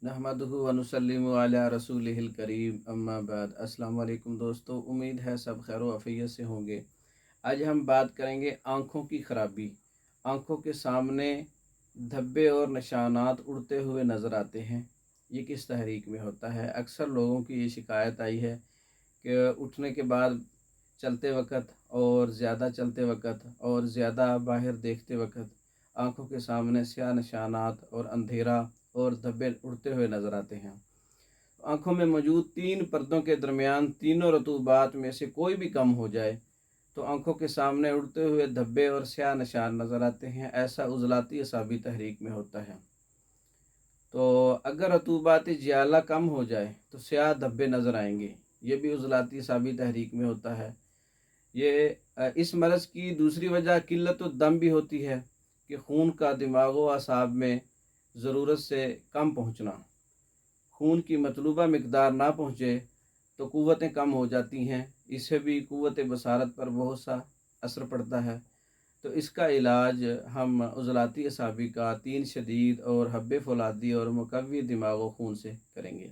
नहमदुहु व नुसल्लिमु अला रसूलिहिल करीम अम्मा बाद। अस्सलाम वालेकुम दोस्तों, उम्मीद है सब खैर व आफियत से होंगे। आज हम बात करेंगे आँखों की ख़राबी। आँखों के सामने धब्बे और निशानात उड़ते हुए नज़र आते हैं। ये किस तहरीक में होता है? अक्सर लोगों की ये शिकायत आई है कि उठने के बाद चलते वक़्त और ज़्यादा चलते वक़्त और ज़्यादा बाहर देखते वक़्त आँखों के सामने स्याह निशानात और अंधेरा और धब्बे उड़ते हुए नज़र आते हैं। आँखों में मौजूद तीन पर्दों के दरमियान तीनों रतूबात में से कोई भी कम हो जाए तो आँखों के सामने उड़ते हुए धब्बे और स्याह निशान नज़र आते हैं। ऐसा उज़लाती असाबी तहरीक में होता है। तो अगर रतूबात जियाला कम हो जाए तो स्याह धब्बे नज़र आएंगे। ये भी उज़लाती असाबी तहरीक में होता है। ये इस मरज़ की दूसरी वजह किल्लत दम भी होती है कि खून का दिमाग व असाब में ज़रूरत से कम पहुँचना। खून की मतलूबा मिक़दार ना पहुँचे तो क़ुव्वतें कम हो जाती हैं। इससे भी क़ुव्वत बसारत पर बहुत सा असर पड़ता है। तो इसका इलाज हम उज़लाती असाबी का तीन शदीद और हब्बे फ़ौलादी और मुकव्वी दिमाग व खून से करेंगे।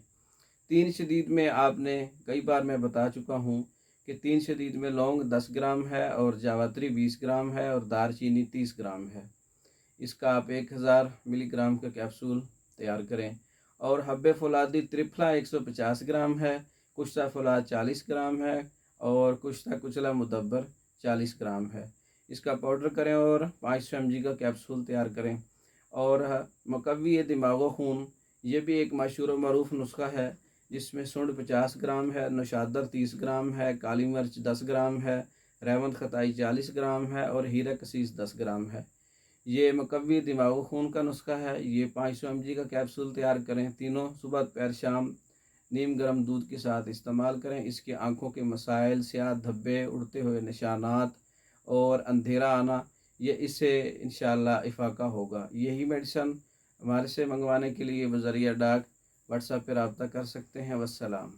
तीन शदीद में आपने कई बार मैं बता चुका हूँ कि तीन शदीद में लौंग 10 ग्राम है और जावित्री 20 ग्राम है और दारचीनी 30 ग्राम है। इसका आप 1000 मिलीग्राम का कैप्सूल तैयार करें। और हब्बे फ़ौलादी त्रिफला 150 ग्राम है, कुश्ता फ़ौलाद 40 ग्राम है और कुश्ता कुचला मुदब्बर 40 ग्राम है। इसका पाउडर करें और 500 mg का कैप्सूल तैयार करें। और मुकव्वी दिमाग खून, ये भी एक मशहूर व मरूफ़ नुस्खा है जिसमें सुंड 50 ग्राम है, नौशादर 30 ग्राम है, काली मिर्च 10 ग्राम है, रेवंत खताई 40 ग्राम है और हीरा कसीस 10 ग्राम है। ये मुकव्वी दिमाग खून का नुस्खा है। ये 500 mg का कैप्सूल तैयार करें। तीनों सुबह दोपहर शाम नीम गर्म दूध के साथ इस्तेमाल करें। इसके आँखों के मसाइल, स्याह धब्बे, उड़ते हुए निशानात और अंधेरा आना, ये इससे इंशाअल्लाह इफ़ाक़ा होगा। यही मेडिसन हमारे से मंगवाने के लिए बज़रिया डाक व्हाट्सएप पर रब्ता कर सकते हैं। वस्सलाम।